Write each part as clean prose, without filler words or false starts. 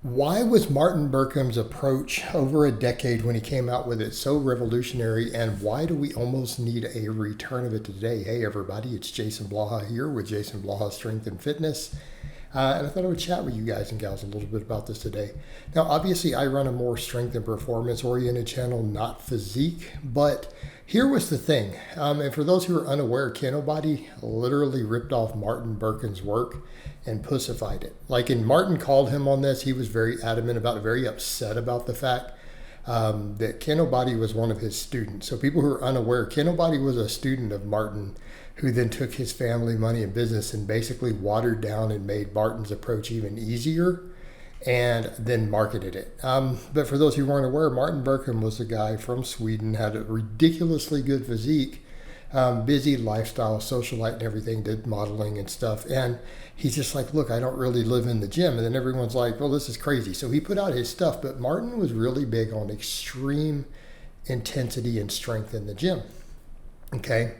Why was Martin Berkham's approach over a decade when he came out with it so revolutionary, and why do we almost need a return of it today? Hey, everybody, it's Jason Blaha here with Jason Blaha Strength and Fitness. And I thought I would chat with you guys and gals a little bit about this today. Now, obviously, I run a more strength and performance oriented channel, not physique. But here was the thing. And for those who are unaware, Canobody literally ripped off Martin Berkhan's work and pussified it. Like, and Martin called him on this. He was very adamant about it, very upset about the fact that Canobody was one of his students. So people who are unaware, Canobody was a student of Martin, who then took his family money and business and basically watered down and made Martin's approach even easier and then marketed it. But for those who weren't aware, Martin Berkhan was a guy from Sweden, had a ridiculously good physique, busy lifestyle, socialite and everything, did modeling and stuff. And he's just like, look, I don't really live in the gym. And then everyone's like, well, this is crazy. So he put out his stuff, but Martin was really big on extreme intensity and strength in the gym. Okay.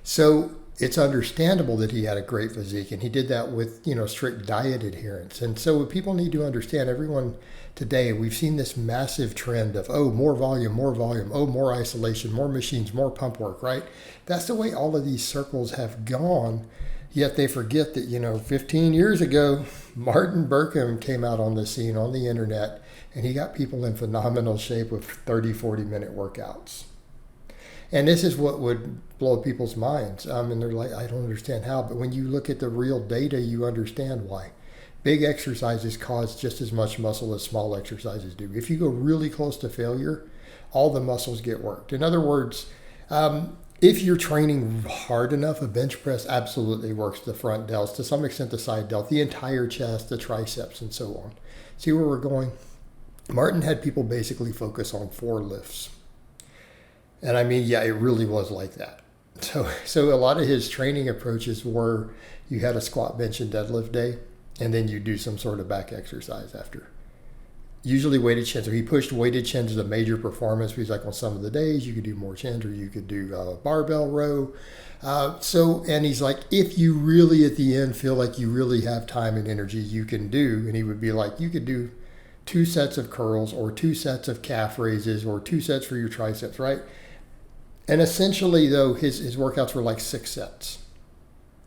So it's understandable that he had a great physique, and he did that with, strict diet adherence. And so what people need to understand, everyone today, we've seen this massive trend of, more volume, more isolation, more machines, more pump work, right? That's the way all of these circles have gone, yet they forget that, 15 years ago, Martin Berkhan came out on the scene on the internet, and he got people in phenomenal shape with 30, 40-minute workouts. And this is what would blow people's minds. And they're like, I don't understand how. But when you look at the real data, you understand why. Big exercises cause just as much muscle as small exercises do. If you go really close to failure, all the muscles get worked. In other words, if you're training hard enough, a bench press absolutely works the front delts, to some extent the side delt, the entire chest, the triceps, and so on. See where we're going? Martin had people basically focus on 4 lifts. And I mean, yeah, it really was like that. So a lot of his training approaches were, you had a squat, bench, and deadlift day, and then you do some sort of back exercise after. Usually weighted chins. So he pushed weighted chins as a major performance. He's like, on some of the days you could do more chins, or you could do a barbell row. And he's like, if you really at the end feel like you really have time and energy, you can do. And he would be like, you could do 2 sets of curls, or 2 sets of calf raises, or 2 sets for your triceps, right? And essentially, though, his workouts were like 6 sets.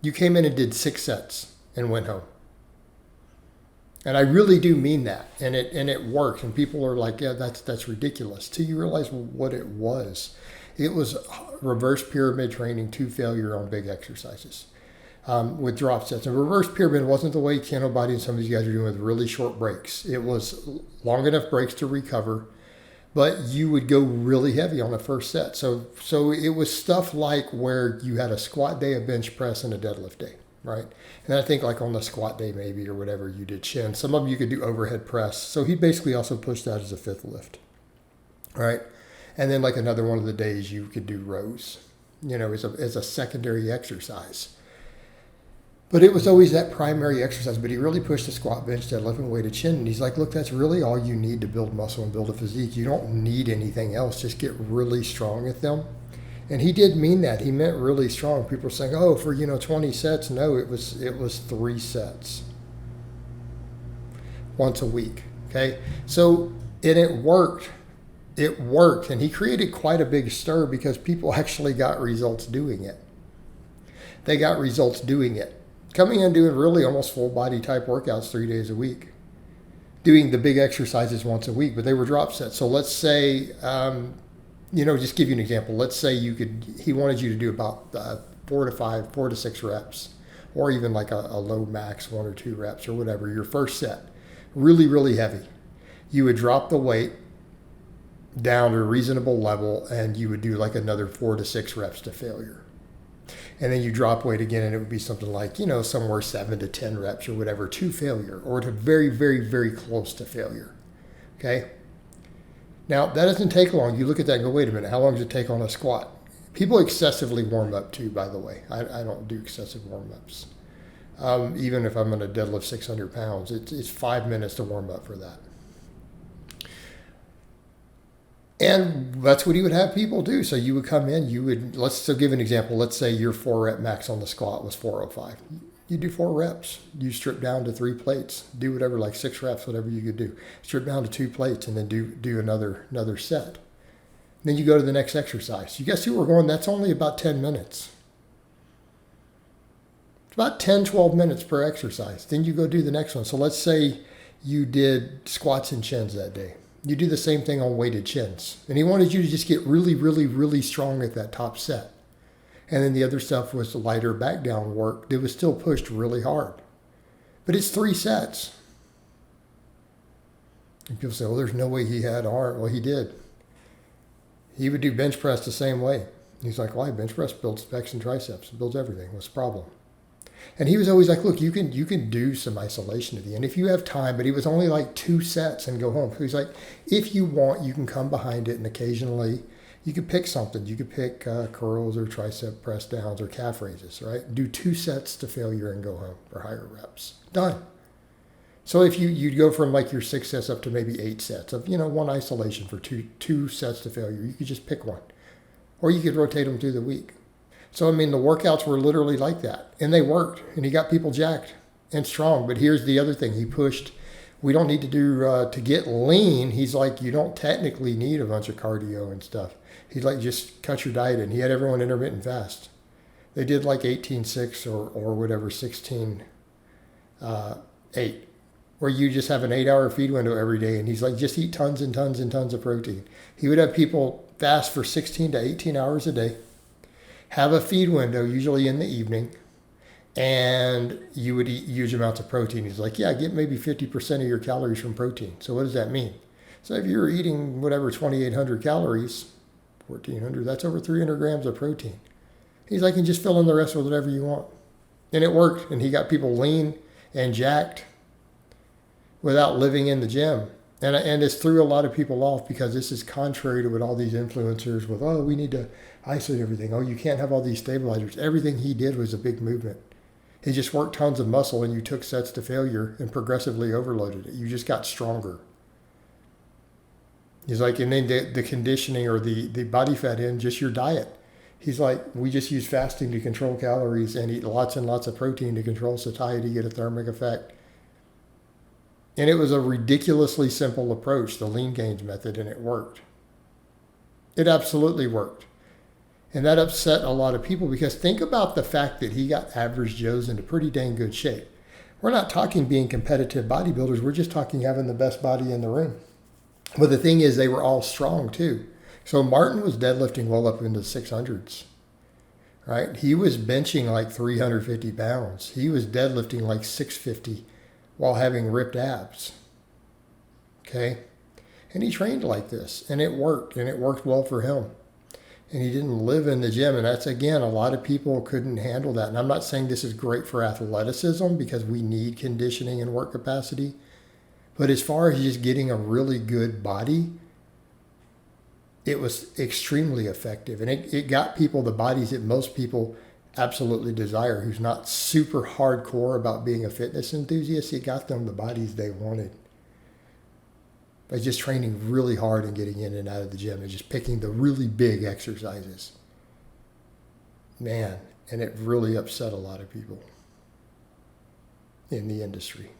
You came in and did 6 sets and went home. And I really do mean that. And it worked. And people are like, yeah, that's ridiculous. Till you realize what it was. It was reverse pyramid training to failure on big exercises with drop sets. And reverse pyramid wasn't the way Canobody and some of these guys are doing with really short breaks. It was long enough breaks to recover, but you would go really heavy on the first set. So it was stuff like where you had a squat day, a bench press, and a deadlift day, right? And I think like on the squat day maybe or whatever, you did chin. Some of them you could do overhead press. So he basically also pushed that as a 5th lift, right? And then like another one of the days you could do rows, as a secondary exercise. But it was always that primary exercise. But he really pushed the squat, bench, deadlift, and weighted chin. And he's like, look, that's really all you need to build muscle and build a physique. You don't need anything else. Just get really strong at them. And he did mean that. He meant really strong. People are saying, for 20 sets. No, it was 3 sets once a week. Okay, so and it worked. It worked, and he created quite a big stir because people actually got results doing it. They got results doing it. Coming in doing really almost full body type workouts 3 days a week, doing the big exercises once a week, but they were drop sets. So let's say, just give you an example. Let's say he wanted you to do about 4 to 6 reps, or even like a low max 1 or 2 reps or whatever. Your first set, really, really heavy. You would drop the weight down to a reasonable level, and you would do like another 4 to 6 reps to failure. And then you drop weight again, and it would be something like, somewhere 7 to 10 reps or whatever to failure, or to very, very, very close to failure. Okay? Now, that doesn't take long. You look at that and go, wait a minute, how long does it take on a squat? People excessively warm up too, by the way. I don't do excessive warm-ups. Even if I'm going to deadlift 600 pounds, it's 5 minutes to warm up for that. And that's what he would have people do. So you would come in, so give an example. Let's say your 4 rep max on the squat was 405. You do 4 reps. You strip down to 3 plates. Do whatever, like 6 reps, whatever you could do. Strip down to 2 plates and then do another set. Then you go to the next exercise. You guys see where we're going? That's only about 10 minutes. It's about 10, 12 minutes per exercise. Then you go do the next one. So let's say you did squats and chins that day. You do the same thing on weighted chins. And he wanted you to just get really, really, really strong at that top set. And then the other stuff was the lighter back down work that was still pushed really hard. But it's 3 sets. And people say, well, there's no way he had arm. Well, he did. He would do bench press the same way. He's like, why? Bench press builds pecs and triceps. It builds everything. What's the problem? And he was always like, look, you can do some isolation at the end if you have time. But he was only like 2 sets and go home. So he's like, if you want, you can come behind it and occasionally you could pick something. You could pick curls or tricep press downs or calf raises, right? Do 2 sets to failure and go home for higher reps. Done. So if you'd go from like your 6 sets up to maybe 8 sets of, 1 isolation for two sets to failure, you could just pick one. Or you could rotate them through the week. So, the workouts were literally like that. And they worked. And he got people jacked and strong. But here's the other thing. He pushed, we don't need to do, to get lean, he's like, you don't technically need a bunch of cardio and stuff. He's like, just cut your diet in. He had everyone intermittent fast. They did like 18-6 or whatever, 16-8. Where you just have an 8-hour feed window every day. And he's like, just eat tons and tons and tons of protein. He would have people fast for 16 to 18 hours a day, have a feed window, usually in the evening, and you would eat huge amounts of protein. He's like, yeah, get maybe 50% of your calories from protein. So what does that mean? So if you're eating whatever, 2,800 calories, 1,400, that's over 300 grams of protein. He's like, and just fill in the rest with whatever you want. And it worked. And he got people lean and jacked without living in the gym. And it's threw a lot of people off because this is contrary to what all these influencers with, oh, we need to isolate everything. Oh, you can't have all these stabilizers. Everything he did was a big movement. He just worked tons of muscle and you took sets to failure and progressively overloaded it. You just got stronger. He's like, and then the conditioning or the body fat in, just your diet. He's like, we just use fasting to control calories and eat lots and lots of protein to control satiety, get a thermic effect. And it was a ridiculously simple approach, the lean gains method, and it worked. It absolutely worked. And that upset a lot of people because think about the fact that he got average Joes into pretty dang good shape. We're not talking being competitive bodybuilders. We're just talking having the best body in the room. But the thing is, they were all strong too. So Martin was deadlifting well up into the 600s, right? He was benching like 350 pounds. He was deadlifting like 650 while having ripped abs, okay? And he trained like this, and it worked well for him. And he didn't live in the gym, and that's, again, a lot of people couldn't handle that. And I'm not saying this is great for athleticism because we need conditioning and work capacity, but as far as just getting a really good body, it was extremely effective. And it got people the bodies that most people absolutely desire, who's not super hardcore about being a fitness enthusiast. It got them the bodies they wanted by just training really hard and getting in and out of the gym and just picking the really big exercises. Man, and it really upset a lot of people in the industry.